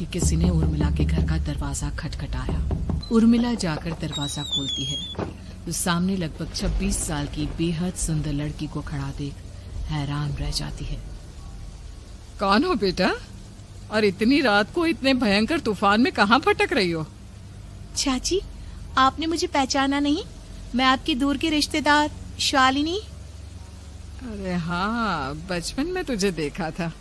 कि किसी ने उर्मिला के घर का दरवाजा खटखटाया। उर्मिला जाकर दरवाजा खोलती है तो सामने लगभग 26 साल की बेहद सुंदर लड़की को खड़ा देख हैरान रह जाती है। कौन हो बेटा, और इतनी रात को इतने भयंकर तूफान में कहाँ भटक रही हो? चाची, आपने मुझे पहचाना नहीं? मैं आपकी दूर की रिश्तेदार शालिनी। अरे हाँ, बचपन में तुझे देखा था।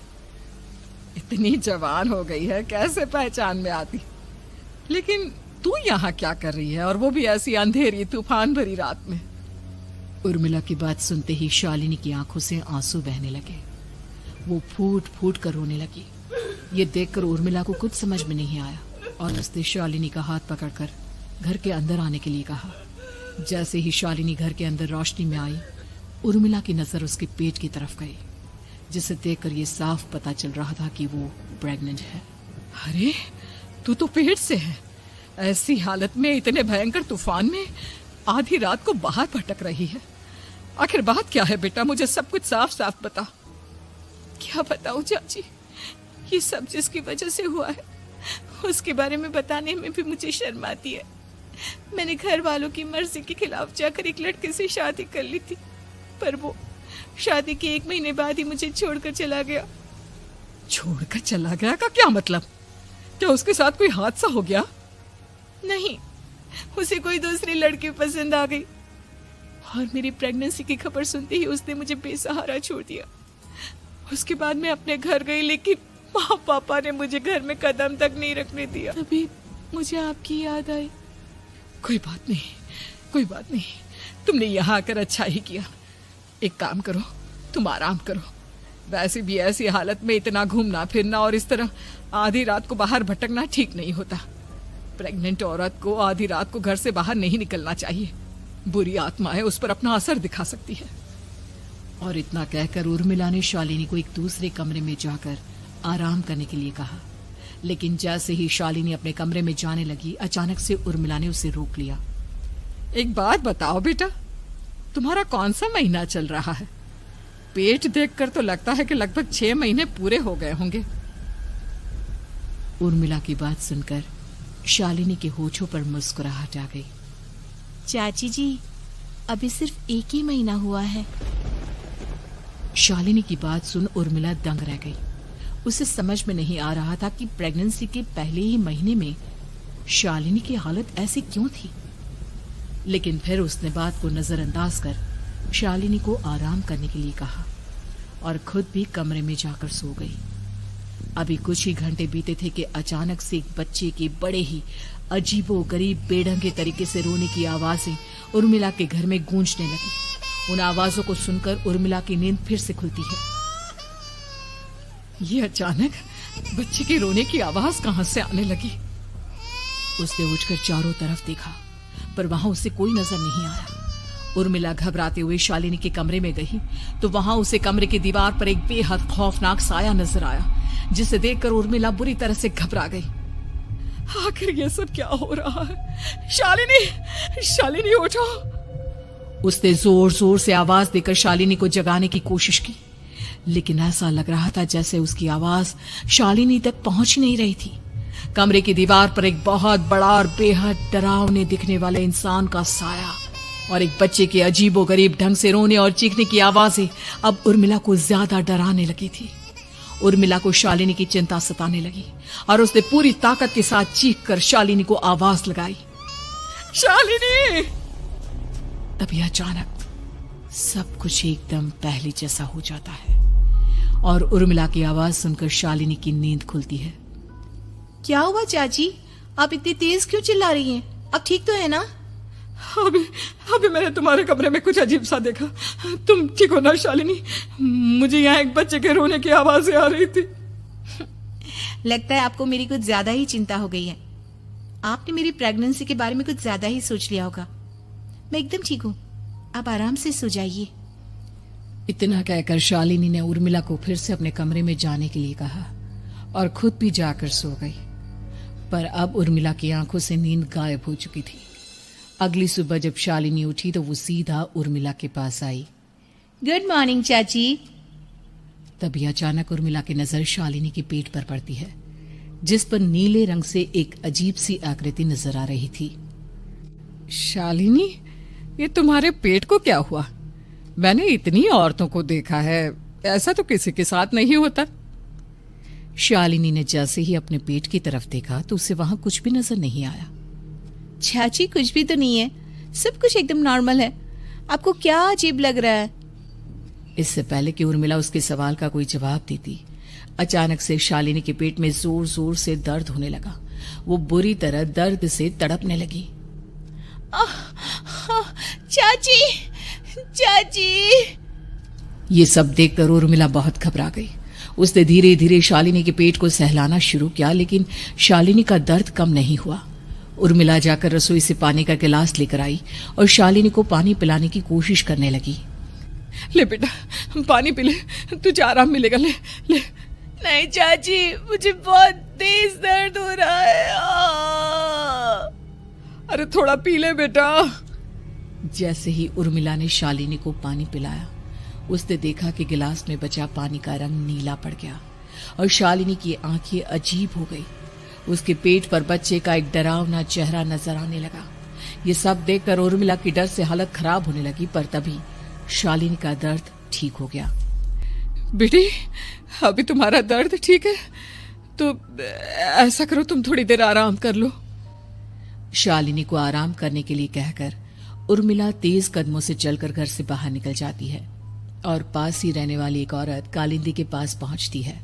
इतनी जवान हो गई है, कैसे पहचान में आती। लेकिन तू यहाँ क्या कर रही है, और वो भी ऐसी अंधेरी तूफान भरी रात में? उर्मिला की बात सुनते ही शालिनी की आंखों से आंसू बहने लगे। वो फूट फूट कर रोने लगी। ये देखकर उर्मिला को कुछ समझ में नहीं आया और उसने शालिनी का हाथ पकड़कर घर के अंदर आने के लिए कहा। जैसे ही शालिनी घर के अंदर रोशनी में आई, उर्मिला की नजर उसके पेट की तरफ गई, जिसे देखकर ये साफ पता चल रहा था कि वो प्रेग्नेंट है। अरे, तू तो पेट से है। ऐसी हालत में, इतने भयंकर तूफान में आधी रात को बाहर भटक रही है। आखिर बात क्या है बेटा, मुझे सब कुछ साफ साफ बता। क्या बताऊं चाची, ये सब जिसकी वजह से हुआ है उसके बारे में बताने में भी मुझे शर्म आती है। मैंने घर वालों की मर्जी के खिलाफ जाकर एक लड़के से शादी कर ली थी, पर वो शादी के 1 महीने बाद ही मुझे छोड़कर चला गया। छोड़कर चला गया का क्या मतलब? क्या उसके साथ कोई हादसा हो गया? नहीं, उसे कोई दूसरी लड़की पसंद आ गई और मेरी प्रेगनेंसी की खबर सुनते ही उसने मुझे बेसहारा छोड़ दिया। उसके बाद मैं अपने घर गई, लेकिन माँ पापा ने मुझे घर में कदम तक नहीं रखने दिया। तभी मुझे आपकी याद आई। कोई बात नहीं, कोई बात नहीं, तुमने यहाँ आकर अच्छा ही किया। एक काम करो, तुम आराम करो। वैसे भी ऐसी हालत में इतना घूमना फिरना और इस तरह आधी रात को बाहर भटकना ठीक नहीं होता। प्रेग्नेंट औरत को आधी रात को घर से बाहर नहीं निकलना चाहिए। बुरी आत्माएं उस पर अपना असर दिखा सकती है। और इतना कहकर उर्मिला ने शालिनी को एक दूसरे कमरे में जाकर आराम करने के लिए कहा। लेकिन जैसे ही शालिनी अपने कमरे में जाने लगी, अचानक से उर्मिला ने उसे रोक लिया। एक बात बताओ बेटा, तुम्हारा कौन सा महीना चल रहा है? पेट देखकर तो लगता है कि लगभग 6 महीने पूरे हो गए होंगे। उर्मिला की बात सुनकर शालिनी के होठों पर मुस्कुराहट आ गई। चाची जी, अभी सिर्फ 1 ही महीना हुआ है। शालिनी की बात सुन उर्मिला दंग रह गई। उसे समझ में नहीं आ रहा था कि प्रेगनेंसी के पहले ही महीने में शालिनी की हालत ऐसी क्यों थी। लेकिन फिर उसने बात को नजरअंदाज कर शालिनी को आराम करने के लिए कहा और खुद भी कमरे में जाकर सो गई। अभी कुछ ही घंटे बीते थे कि अचानक से एक बच्चे के बड़े ही अजीबोगरीब बेढंगे तरीके से रोने की आवाजें उर्मिला के घर में गूंजने लगी। उन आवाजों को सुनकर उर्मिला की नींद फिर से खुलती है। ये अचानक बच्चे के रोने की आवाज कहां से आने लगी? उसने उठकर चारों तरफ देखा, पर वहां उसे कोई नजर नहीं आया। उर्मिला घबराते हुए शालिनी के कमरे में गई तो वहां उसे कमरे की दीवार पर एक बेहद खौफनाक साया नजर आया, जिसे देखकर उर्मिला बुरी तरह से घबरा गई। आखिर ये सब क्या हो रहा है? शालिनी, शालिनी उठो! उसने जोर जोर से आवाज देकर शालिनी को जगाने की कोशिश की, लेकिन ऐसा लग रहा था जैसे उसकी आवाज शालिनी तक पहुंच नहीं रही थी। कमरे की दीवार पर एक बहुत बड़ा और बेहद डरावने दिखने वाले इंसान का साया और एक बच्चे के अजीबोगरीब ढंग से रोने और चीखने की आवाजें अब उर्मिला को ज्यादा डराने लगी थी। उर्मिला को शालिनी की चिंता सताने लगी और उसने पूरी ताकत के साथ चीख कर शालिनी को आवाज लगाई, शालिनी! तभी अचानक सब कुछ एकदम पहले जैसा हो जाता है और उर्मिला की आवाज सुनकर शालिनी की नींद खुलती है। क्या हुआ चाची, आप इतनी तेज क्यों चिल्ला रही हैं? अब ठीक तो है ना? अभी मैंने तुम्हारे कमरे में कुछ अजीब सा देखा। तुम ठीक हो ना शालिनी? मुझे यहाँ एक बच्चे के रोने की आवाजें आ रही थी। लगता है आपको मेरी कुछ ज्यादा ही चिंता हो गई है। आपने मेरी प्रेगनेंसी के बारे में कुछ ज्यादा ही सोच लिया होगा। मैं एकदम ठीक हूँ, आप आराम से सो जाइए। इतना कहकर शालिनी ने उर्मिला को फिर से अपने कमरे में जाने के लिए कहा और खुद भी जाकर सो गई। पर अब उर्मिला की आंखों से नींद गायब हो चुकी थी। अगली सुबह जब शालिनी उठी तो वो सीधा उर्मिला के पास आई। गुड मॉर्निंग चाची। तभी अचानक उर्मिला की नजर शालिनी के पेट पर पड़ती है, जिस पर नीले रंग से एक अजीब सी आकृति नजर आ रही थी। शालिनी, ये तुम्हारे पेट को क्या हुआ? मैंने इतनी औरतों को देखा है, ऐसा तो किसी के साथ नहीं होता। शालिनी ने जैसे ही अपने पेट की तरफ देखा तो उसे वहां कुछ भी नजर नहीं आया। चाची, कुछ भी तो नहीं है, सब कुछ एकदम नॉर्मल है। आपको क्या अजीब लग रहा है? इससे पहले कि उर्मिला उसके सवाल का कोई जवाब देती, अचानक से शालिनी के पेट में जोर जोर से दर्द होने लगा। वो बुरी तरह दर्द से तड़पने लगी। चाची, चाची! ये सब देखकर उर्मिला बहुत घबरा गई। उसने धीरे धीरे शालिनी के पेट को सहलाना शुरू किया, लेकिन शालिनी का दर्द कम नहीं हुआ। उर्मिला जाकर रसोई से पानी का गिलास लेकर आई और शालिनी को पानी पिलाने की कोशिश करने लगी। ले बेटा, पानी पी ले, तुझे आराम मिलेगा। ले ले। नहीं चाची, मुझे बहुत तेज दर्द हो रहा है। अरे थोड़ा पी ले बेटा। जैसे ही उर्मिला ने शालिनी को पानी पिलाया, उसने देखा कि गिलास में बचा पानी का रंग नीला पड़ गया और शालिनी की आंखें अजीब हो गई। उसके पेट पर बच्चे का एक डरावना चेहरा नजर आने लगा। ये सब देखकर उर्मिला की डर से हालत खराब होने लगी, पर तभी शालिनी का दर्द ठीक हो गया। बेटी, अभी तुम्हारा दर्द ठीक है तो ऐसा करो, तुम थोड़ी देर आराम कर लो। शालिनी को आराम करने के लिए कहकर उर्मिला तेज कदमों से चलकर घर से बाहर निकल जाती है और पास ही रहने वाली एक औरत कालिंदी के पास पहुंचती है।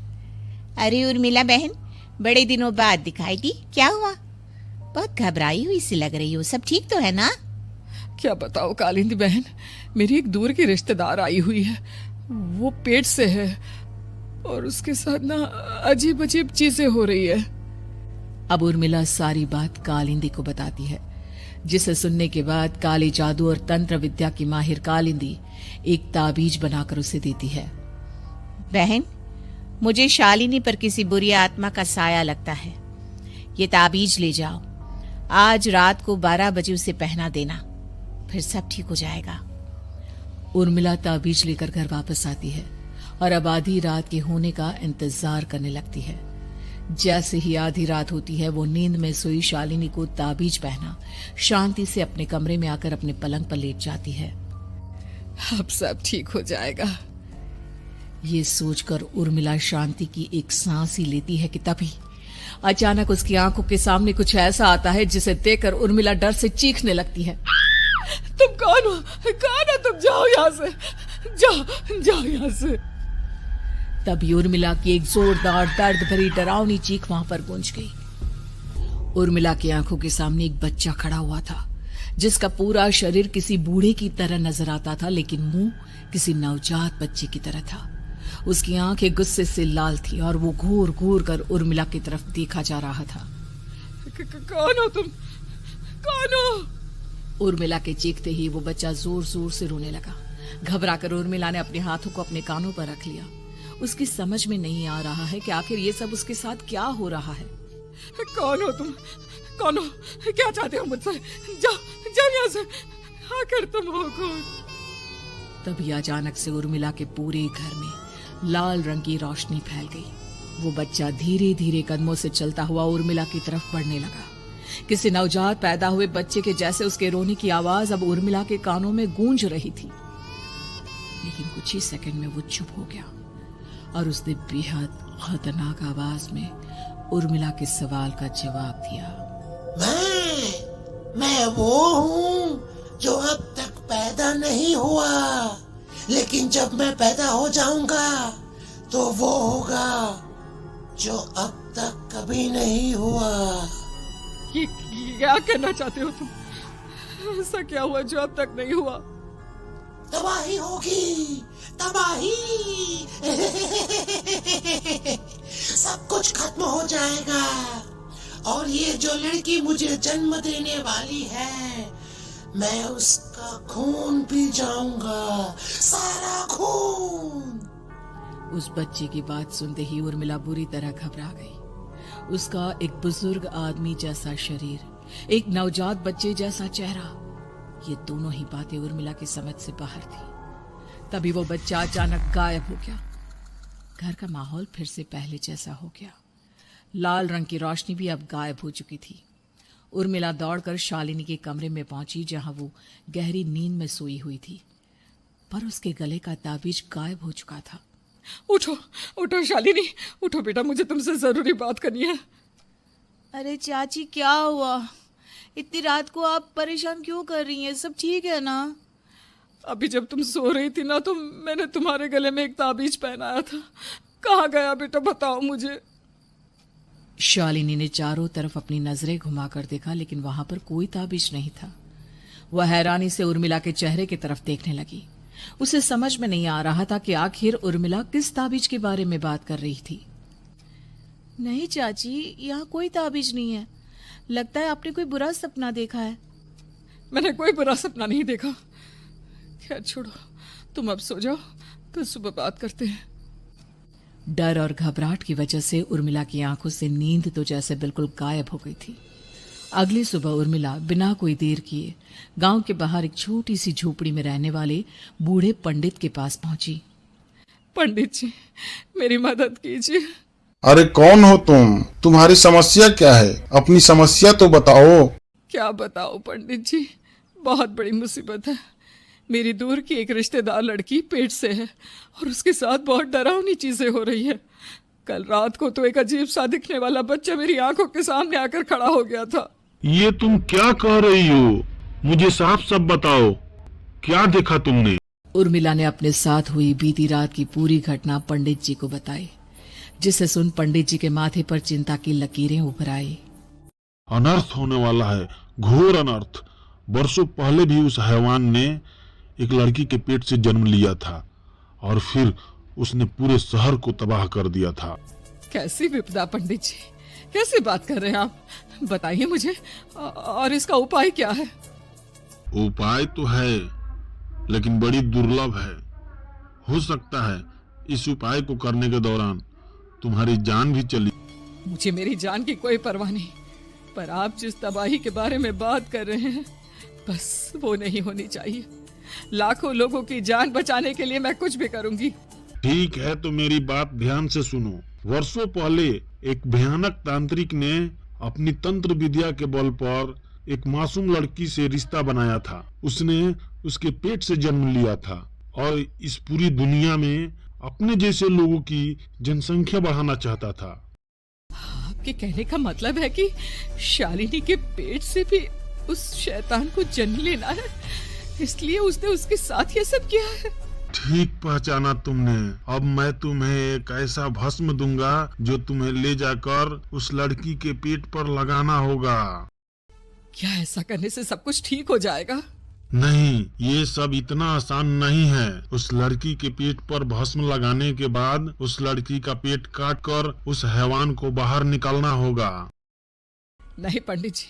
अरे उर्मिला बहन, बड़े दिनों बाद दिखाई दी, क्या हुआ? बहुत घबराई हुई सी लग रही हो, सब ठीक तो है ना? क्या बताओ कालिंदी बहन, मेरी एक दूर की रिश्तेदार आई हुई है। वो पेट से है और उसके साथ ना अजीब अजीब चीजें हो रही है। अब उर्मिला सारी बात कालिंदी को बताती है, जिसे सुनने के बाद काले जादू और तंत्र विद्या की माहिर कालिंदी एक ताबीज बनाकर उसे देती है। बहन, मुझे शालिनी पर किसी बुरी आत्मा का साया लगता है। ये ताबीज ले जाओ, आज रात को 12 बजे उसे पहना देना, फिर सब ठीक हो जाएगा। उर्मिला ताबीज लेकर घर वापस आती है और अब आधी रात के होने का इंतजार करने लगती है। जैसे ही आधी रात होती है, वो नींद में सोई शालिनी को ताबीज पहना शांति से अपने कमरे में आकर अपने पलंग पर लेट जाती है। अब सब ठीक हो जाएगा। ये सोचकर उर्मिला शांति की एक सांस ही लेती है कि तभी अचानक उसकी आंखों के सामने कुछ ऐसा आता है जिसे देखकर उर्मिला डर से चीखने लगती है। तुम कौन हो? कौन हो तुम? जाओ यहाँ से, जाओ जाओ यहाँ से। तभी उर्मिला की एक जोरदार दर्द भरी डरावनी चीख वहां पर गूंज गई। उर्मिला की आंखों के सामने एक बच्चा खड़ा हुआ था, जिसका पूरा शरीर किसी बूढ़े की तरह नजर आता था, लेकिन मुंह किसी नवजात बच्चे की तरह था। उसकी आंखें गुस्से से लाल थी और वो घूर घूर कर उर्मिला की तरफ देखा जा रहा था। कौन हो तुम? कौन हो? उर्मिला के चीखते ही वो बच्चा जोर जोर से रोने लगा। घबराकर उर्मिला ने अपने हाथों को अपने कानों पर रख लिया। उसकी समझ में नहीं आ रहा है कि आखिर ये सब उसके साथ क्या हो रहा है। कौन हो तुम? कौन हो? क्या चाहते हो मुझसे? जाओ जाओ यहाँ से, आखिर तुम हो कौन? तभी अचानक से उर्मिला के पूरे घर में लाल रंग की रोशनी फैल गई। वो बच्चा धीरे धीरे कदमों से चलता हुआ उर्मिला की तरफ बढ़ने लगा। किसी नवजात पैदा हुए बच्चे के जैसे उसके रोने की आवाज अब उर्मिला के कानों में गूंज रही थी। लेकिन कुछ ही सेकंड में वो चुप हो गया और उसने बेहद खतरनाक आवाज में उर्मिला के सवाल का जवाब दिया। मैं वो हूँ जो अब तक पैदा नहीं हुआ, लेकिन जब मैं पैदा हो जाऊंगा तो वो होगा जो अब तक कभी नहीं हुआ। ये क्या कहना चाहते हो तुम? ऐसा क्या हुआ जो अब तक नहीं हुआ? तबाही होगी, तबाही। सब कुछ खत्म हो जाएगा और ये जो लड़की मुझे जन्म देने वाली है, मैं उसका खून पी जाऊंगा, सारा खून। उस बच्चे की बात सुनते ही उर्मिला बुरी तरह घबरा गई। उसका एक बुजुर्ग आदमी जैसा शरीर, एक नवजात बच्चे जैसा चेहरा, ये दोनों ही बातें उर्मिला की समझ से बाहर थी। तभी वो बच्चा अचानक गायब हो गया। घर का माहौल फिर से पहले जैसा हो गया। लाल रंग की रोशनी भी अब गायब हो चुकी थी। उर्मिला दौड़कर शालिनी के कमरे में पहुंची, जहां वो गहरी नींद में सोई हुई थी, पर उसके गले का ताबीज गायब हो चुका था। उठो उठो शालिनी, उठो बेटा, मुझे तुमसे जरूरी बात करनी है। अरे चाची क्या हुआ? इतनी रात को आप परेशान क्यों कर रही हैं? सब ठीक है ना? अभी जब तुम सो रही थी ना, तो मैंने तुम्हारे गले में एक ताबीज पहनाया था। कहाँ गया बेटा, बताओ मुझे। शालिनी ने चारों तरफ अपनी नजरें घुमाकर देखा, लेकिन वहां पर कोई ताबीज नहीं था। वह हैरानी से उर्मिला के चेहरे की तरफ देखने लगी। उसे समझ में नहीं आ रहा था कि आखिर उर्मिला किस ताबीज के बारे में बात कर रही थी। नहीं चाची, यहाँ कोई ताबीज नहीं है। लगता है आपने कोई बुरा सपना देखा है। मैंने कोई बुरा सपना नहीं देखा। खैर छोड़ो, तुम अब सो जाओ, कल सुबह बात करते हैं। डर और घबराहट की वजह से उर्मिला की आंखों से नींद तो जैसे बिल्कुल गायब हो गई थी। अगली सुबह उर्मिला बिना कोई देर किए गांव के बाहर एक छोटी सी झोपड़ी में रहने वाले बूढ़े पंडित के पास पहुंची। पंडित जी, मेरी मदद कीजिए। अरे कौन हो तुम? तुम्हारी समस्या क्या है? अपनी समस्या तो बताओ। क्या बताओ पंडित जी, बहुत बड़ी मुसीबत है। मेरी दूर की एक रिश्तेदार लड़की पेट से है और उसके साथ बहुत डरावनी चीजें हो रही है। कल रात को तो एक अजीब सा दिखने वाला बच्चा मेरी आंखों के सामने आकर खड़ा हो गया था। ये तुम क्या कह रही हो? मुझे साफ सब बताओ, क्या देखा तुमने? उर्मिला ने अपने साथ हुई बीती रात की पूरी घटना पंडित जी को बताई, जिसे सुन पंडित जी के माथे पर चिंता की लकीरें उभर आई। अनर्थ होने वाला है, घोर अनर्थ। वर्षों पहले भी उस हैवान ने एक लड़की के पेट से जन्म लिया था और फिर उसने पूरे शहर को तबाह कर दिया था। कैसी विपदा पंडित जी, कैसी बात कर रहे हैं आप? बताइए मुझे, और इसका उपाय क्या है? उपाय तो है, लेकिन बड़ी दुर्लभ है। हो सकता है इस उपाय को करने के दौरान तुम्हारी जान भी चली। मुझे मेरी जान की कोई परवाह नहीं, पर आप जिस तबाही के बारे में बात कर रहे हैं, बस वो नहीं होनी चाहिए। लाखों लोगों की जान बचाने के लिए मैं कुछ भी करूंगी। ठीक है, तो मेरी बात ध्यान से सुनो। वर्षों पहले एक भयानक तांत्रिक ने अपनी तंत्र विद्या के बल पर एक मासूम लड़की से रिश्ता बनाया था। उसने उसके पेट से जन्म लिया था और इस पूरी दुनिया में अपने जैसे लोगों की जनसंख्या बढ़ाना चाहता था। आपके कहने का मतलब है कि शालिनी के पेट से भी उस शैतान को जन्म लेना है, इसलिए उसने उसके साथ ये सब किया है। ठीक पहचाना तुमने। अब मैं तुम्हें एक ऐसा भस्म दूंगा जो तुम्हें ले जाकर उस लड़की के पेट पर लगाना होगा। क्या ऐसा करने से सब कुछ ठीक हो जाएगा? नहीं, ये सब इतना आसान नहीं है। उस लड़की के पेट पर भस्म लगाने के बाद उस लड़की का पेट काट कर उस हैवान को बाहर निकालना होगा। नहीं पंडित जी,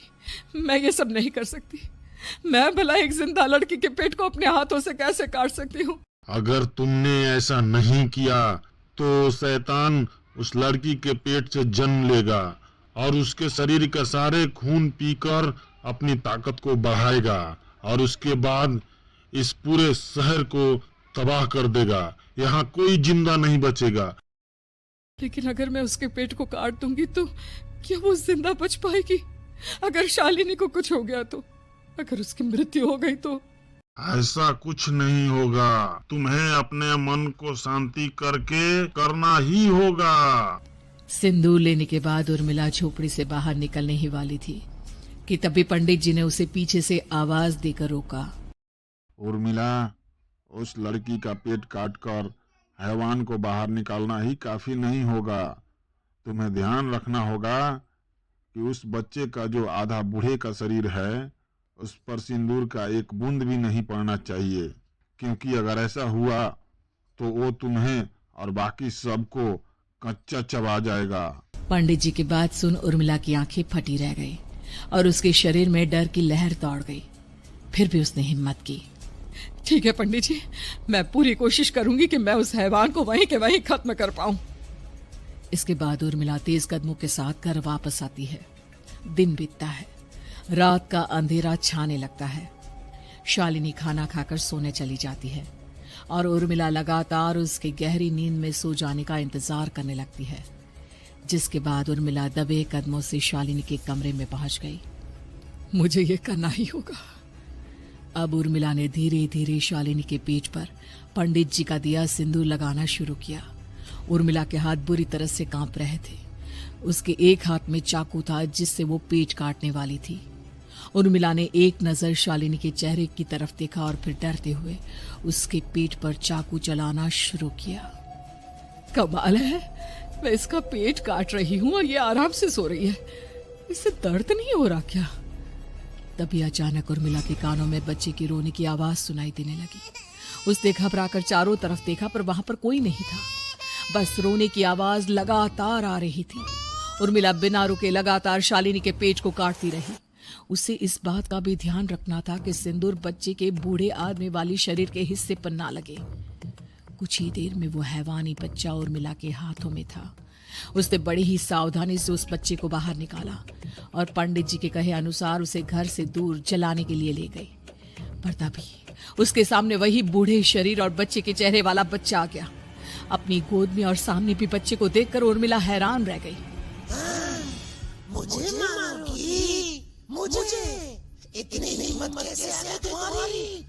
मैं ये सब नहीं कर सकती। मैं भला एक जिंदा लड़की के पेट को अपने हाथों से कैसे काट सकती हूँ? अगर तुमने ऐसा नहीं किया तो शैतान उस लड़की के पेट से जन्म लेगा और उसके शरीर का सारे खून पीकर अपनी ताकत को बढ़ाएगा और उसके बाद इस पूरे शहर को तबाह कर देगा। यहाँ कोई जिंदा नहीं बचेगा। लेकिन अगर मैं उसके पेट को काट दूंगी तो क्या वो जिंदा बच पाएगी? अगर शालिनी को कुछ हो गया तो, अगर उसकी मृत्यु हो गई तो? ऐसा कुछ नहीं होगा। तुम्हें अपने मन को शांति करके करना ही होगा। सिंदूर लेने के बाद उर्मिला झोपड़ी से बाहर निकलने ही वाली थी कि तभी पंडित जी ने उसे पीछे से आवाज देकर रोका। उर्मिला, उस लड़की का पेट काटकर हैवान को बाहर निकालना ही काफी नहीं होगा। तुम्हें ध्यान रखना होगा कि उस बच्चे का जो आधा बूढ़े का शरीर है, उस पर सिंदूर का एक बूंद भी नहीं पड़ना चाहिए, क्योंकि अगर ऐसा हुआ तो वो तुम्हें और बाकी सबको कच्चा चबा जाएगा। पंडित जी की बात सुन उर्मिला की आंखें फटी रह गई और उसके शरीर में डर की लहर दौड़ गई। फिर भी उसने हिम्मत की। ठीक है पंडित जी, मैं पूरी कोशिश करूंगी कि मैं उस हैवान को वहीं के वहीं खत्म कर पाऊं। इसके बाद उर्मिला तेज कदमों के साथ घर वापस आती है। दिन बीतता है, रात का अंधेरा छाने लगता है। शालिनी खाना खाकर सोने चली जाती है और उर्मिला लगातार उसके गहरी नींद में सो जाने का इंतजार करने लगती है। जिसके बाद उर्मिला दबे कदमों से शालिनी के कमरे में पहुंच गई। मुझे ये करना ही होगा। अब उर्मिला ने धीरे धीरे शालिनी के पेट पर पंडित जी का दिया सिंदूर लगाना शुरू किया। उर्मिला के हाथ बुरी तरह से कांप रहे थे। उसके एक हाथ में चाकू था जिससे वो पेट काटने वाली थी। उर्मिला ने एक नजर शालिनी के चेहरे की तरफ देखा और फिर डरते हुए उसके पेट पर चाकू चलाना शुरू किया। कमाल है, मैं इसका पेट काट रही हूँ और ये आराम से सो रही है। इससे दर्द नहीं हो रहा क्या? तभी अचानक उर्मिला के कानों में बच्चे की रोने की आवाज सुनाई देने लगी। उसने घबराकर चारों तरफ देखा पर वहां पर कोई नहीं था। बस रोने की आवाज लगातार आ रही थी। उर्मिला बिना रुके लगातार शालिनी के पेट को काटती रही। उसे इस बात का भी ध्यान रखना था कि सिंदूर बच्चे के बूढ़े आदमी वाली शरीर के हिस्से पर ना लगे। कुछ ही देर में वो हैवानी बच्चा उर्मिला के हाथों में था। उसने बड़ी ही सावधानी से उस बच्चे को बाहर निकाला और पंडित जी के कहे अनुसार उसे घर से दूर जलाने के लिए ले गई। पर तभी उसके सामने वही बूढ़े शरीर और बच्चे के चेहरे वाला बच्चा आ गया। अपनी गोद में और सामने भी बच्चे को देखकर उर्मिला हैरान रह गई। मुझे मारोगी? मुझे? इतनी हिम्मत कैसे आ गई तुम्हारी?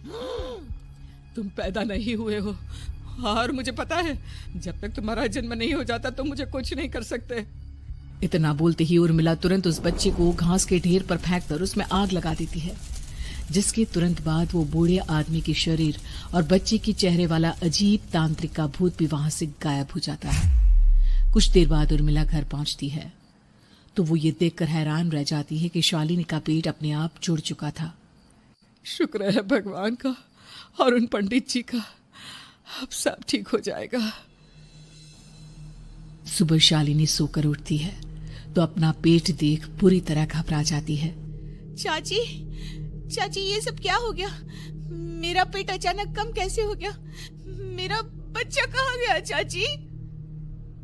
तुम पैदा नहीं हुए हो और मुझे पता है जब तक तुम्हारा जन्म नहीं हो जाता तो मुझे कुछ नहीं कर सकते। इतना बोलते ही उर्मिला तुरंत उस बच्चे को घास के ढेर पर फेंककर उसमें आग लगा देती है, जिसके तुरंत बाद वो बूढ़े आदमी के शरीर और बच्चे के चेहरे वाला अजीब तांत्रिक का भूत भी वहां से गायब हो जाता है। कुछ देर बाद उर्मिला घर पहुंचती है तो वो ये देखकर हैरान रह जाती है कि शालिनी का पेट अपने आप जुड़ चुका था। शुक्र है भगवान का और उन पंडित जी का, अब सब ठीक हो जाएगा। सुबह शालिनी सोकर उठती है तो अपना पेट देख पूरी तरह घबरा जाती है। चाची, चाची ये सब क्या हो गया? मेरा पेट अचानक कम कैसे हो गया? मेरा बच्चा कहाँ गया चाची?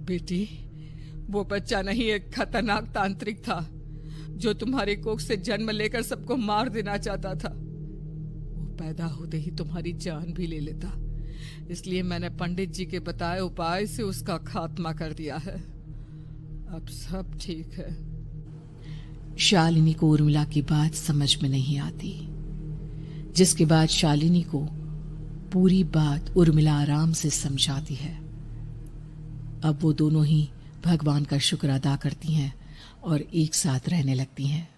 बेटी, वो बच्चा नहीं, एक खतरनाक तांत्रिक था जो तुम्हारे कोख से जन्म लेकर सबको मार देना चाहता था। वो पैदा होते ही तुम्हारी जान भी ले लेता, इसलिए मैंने पंडित जी के बताए उपाय से उसका खात्मा कर दिया है। अब सब ठीक है। शालिनी को उर्मिला की बात समझ में नहीं आती, जिसके बाद शालिनी को पूरी बात उर्मिला आराम से समझाती है। अब वो दोनों ही भगवान का शुक्र अदा करती हैं और एक साथ रहने लगती हैं।